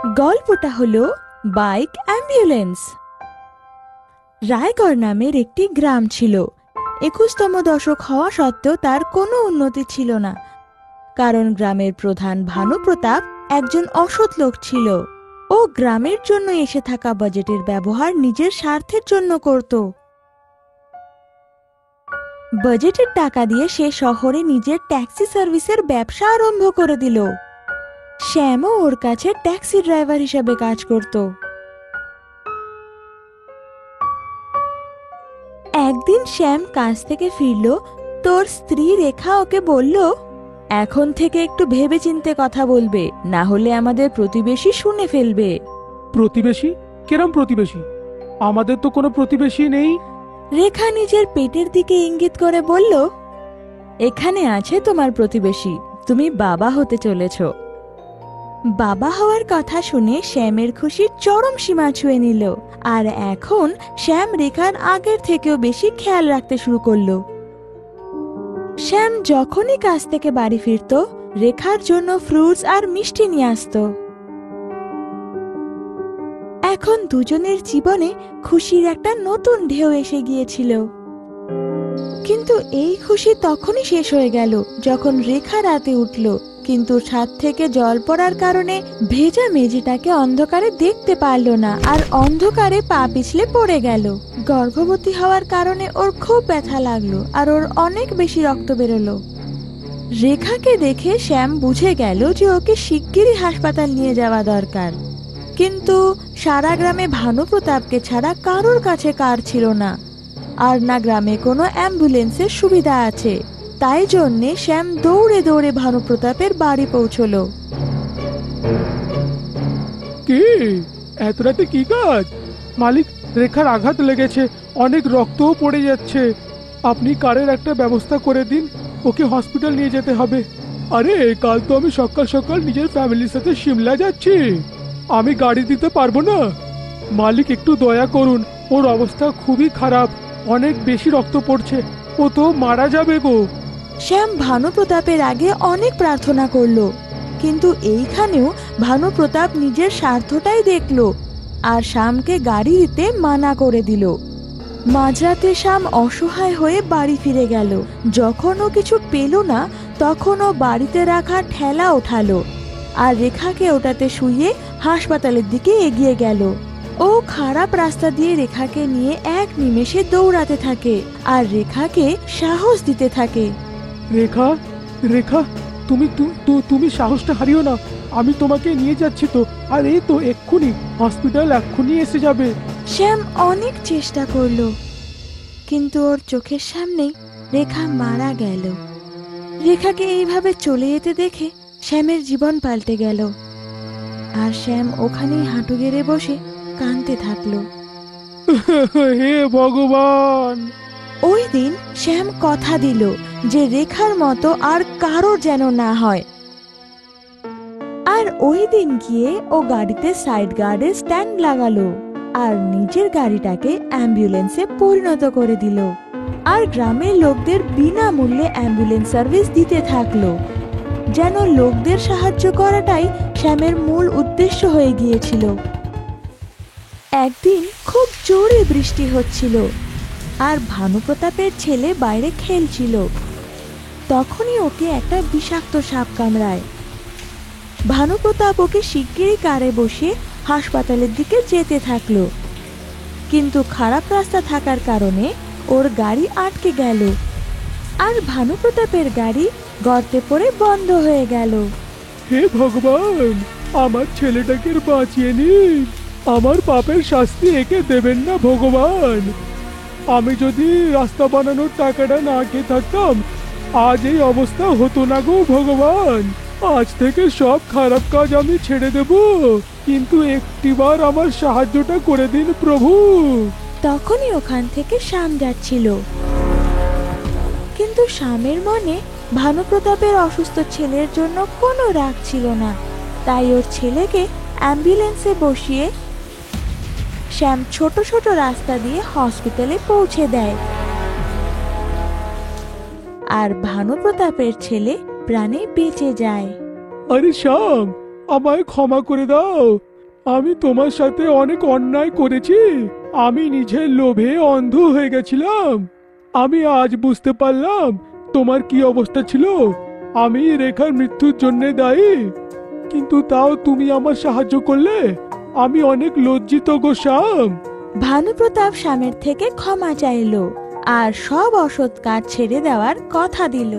গল্পটা হলো bike ambulance. Raigad নামের একটি গ্রাম ছিল। 21তম দশক হওয়া সত্ত্বেও তার কোনো উন্নতি ছিল না, কারণ গ্রামের প্রধান ভানুপ্রতাপ একজন অসৎ লোক ছিল। ও গ্রামের জন্য এসে থাকা বাজেটের ব্যবহার নিজের স্বার্থের জন্য করত। বাজেটের টাকা দিয়ে সে শহরে নিজের ট্যাক্সি সার্ভিসের ব্যবসা আরম্ভ করে দিল। শ্যামও ওর কাছে ট্যাক্সি ড্রাইভার হিসেবে কাজ করত। একদিন শ্যাম কাজ থেকে ফিরল। তোর স্ত্রী রেখা ওকে বলল, এখন থেকে একটু ভেবেচিন্তে কথা বলবে, না হলে আমাদের প্রতিবেশী শুনে ফেলবে। প্রতিবেশী? কিরম প্রতিবেশী? আমাদের তো কোনো প্রতিবেশী নেই। রেখা নিজের পেটের দিকে ইঙ্গিত করে বলল, এখানে আছে তোমার প্রতিবেশী, তুমি বাবা হতে চলেছ। বাবা হওয়ার কথা শুনে শ্যামের খুশির চরম সীমা ছুঁয়ে নিল। আর এখন শ্যাম রেখার আগের থেকেও বেশি খেয়াল রাখতে শুরু করলো। শ্যাম যখনই কাজ থেকে বাড়ি ফিরত, রেখার জন্য ফ্রুটস আর মিষ্টি নিয়ে আসতো। এখন দুজনের জীবনে খুশির একটা নতুন ঢেউ এসে গিয়েছিল। কিন্তু এই খুশি তখনই শেষ হয়ে গেল যখন রেখা রাতে উঠল, কিন্তু ছাদ থেকে জল পড়ার কারণে ভেজা মেঝেটাকে অন্ধকারে দেখতে পারল না, আর অন্ধকারে পা পিছলে পড়ে গেল। গর্ভবতী হওয়ার কারণে ওর খুব ব্যথা লাগলো, আর ওর অনেক বেশি রক্ত বেরোলো। রেখাকে দেখে শ্যাম বুঝে গেল যে ওকে শিগগিরই হাসপাতাল নিয়ে যাওয়া দরকার। কিন্তু সারা গ্রামে ভানুপ্রতাপকে ছাড়া কারোর কাছে কার ছিল না, আর না গ্রামে কোনো অ্যাম্বুলেন্সের সুবিধা আছে। তাই জন্যে শ্যাম দৌড়ে দৌড়ে ভানুপ্রতাপের বাড়ি পৌঁছলো। কি এত রাতে কি কাজ? মালিক, রেখার আঘাত লেগেছে, অনেক রক্তও পড়ে যাচ্ছে। আপনি কারের একটা ব্যবস্থা করে দিন, ওকে হসপিটাল নিয়ে যেতে হবে। আরে কাল তো আমি সকাল সকাল নিজের ফ্যামিলির সাথে সিমলা যাচ্ছি, আমি গাড়ি দিতে পারবো না। মালিক একটু দয়া করুন, ওর অবস্থা খুবই খারাপ, অনেক বেশি রক্ত পড়ছে, ও তো মারা যাবে গো। শ্যাম ভানুপ্রতাপের আগে অনেক প্রার্থনা করলো, কিন্তু এইখানেও ভানুপ্রতাপ নিজের স্বার্থটাই দেখলো আর শ্যামকে গাড়ি দিতে মানা করে দিল। মাঝরাতে শ্যাম অসহায় হয়ে বাড়ি ফিরে গেল। যখন ও কিছু পেল না, তখন ও বাড়িতে রাখা ঠেলা ওঠালো আর রেখাকে ওটাতে শুইয়ে হাসপাতালের দিকে এগিয়ে গেল। ও খারাপ রাস্তা দিয়ে রেখাকে নিয়ে এক নিমেষে দৌড়াতে থাকে আর রেখাকে সাহস দিতে থাকে। রেখা, রেখা, তুমি তুমি সাহসটা হারিও না, আমি তোমাকে নিয়ে যাচ্ছি তো। আর এই তো এক্ষুনি হসপিটাল এক্ষুনি এসে যাবে। শ্যাম অনেক চেষ্টা করলো, কিন্তু ওর চোখের সামনেই রেখা মারা গেল। রেখাকে এইভাবে চলে যেতে দেখে শ্যামের জীবন পাল্টে গেল, আর শ্যাম ওখানেই হাঁটু গেড়ে বসে কাঁদতে থাকলো। হে ভগবান! ওই দিন শ্যাম কথা দিল যে রেখার মতো আর কারোর যেন না হয়। আর ওই দিন গিয়ে ও গাড়িতে সাইড গার্ডের স্ট্যান্ড লাগালো আর নিজের গাড়িটাকে অ্যাম্বুলেন্সে পরিণত করে দিল, আর গ্রামের লোকদের বিনামূল্যে অ্যাম্বুলেন্স সার্ভিস দিতে থাকলো। যেন লোকদের সাহায্য করাটাই শ্যামের মূল উদ্দেশ্য হয়ে গিয়েছিল। একদিন খুব জোরে বৃষ্টি হচ্ছিল, আর ভানুপ্রতাপের ছেলে বাইরে খেলছিল। তখনই ওকে একটা বিষাক্ত সাপ কামড়ায়। ভানুপ্রতাপ ওকে শিগগিরই কারে বসে হাসপাতালের দিকে যেতে থাকলো, কিন্তু খারাপ রাস্তা থাকার কারণে ওর গাড়ি আটকে গেল, আর ভানুপ্রতাপের গাড়ি গর্তে পড়ে বন্ধ হয়ে গেল। হে ভগবান, আমার ছেলেটাকে বাঁচিয়ে নিন, আমার পাপের শাস্তি একে দেবেন না ভগবান। আমি যদি রাস্তা বানানোর টাকাটা না খেয়ে থাকতাম, আজ এই অবস্থা হতো না গো ভগবান। আজ থেকে সব খারাপ কাজ আমি ছেড়ে দেব, কিন্তু একটিবার আমার সাহায্যটা করে দিন প্রভু। তখনই ওখান থেকে শ্যাম যাচ্ছিল, কিন্তু শ্যামের মনে ভানুপ্রতাপের অসুস্থ ছেলের জন্য কোনো রাগ ছিল না। তাই ওর ছেলেকে অ্যাম্বুলেন্সে বসিয়ে শ্যাম ছোট ছোট রাস্তা দিয়ে হসপিটালে পৌঁছে দেয়, আর ভানুপ্রতাপের ছেলে প্রাণে বেঁচে যায়। আরে শ্যাম, আমায় ক্ষমা করে দাও। আমি তোমার সাথে অনেক অন্যায় করেছি। আমি নিজের লোভে অন্ধ হয়ে গেছিলাম। আমি আজ বুঝতে পারলাম তোমার কি অবস্থা ছিল। আমি রেখার মৃত্যুর জন্য দায়ী, কিন্তু তাও তুমি আমার সাহায্য করলে। আমি অনেক লজ্জিত গো শ্যাম। ভানুপ্রতাপ শ্যামের থেকে ক্ষমা চাইলো আর সব অসৎ কাজ ছেড়ে দেওয়ার কথা দিল।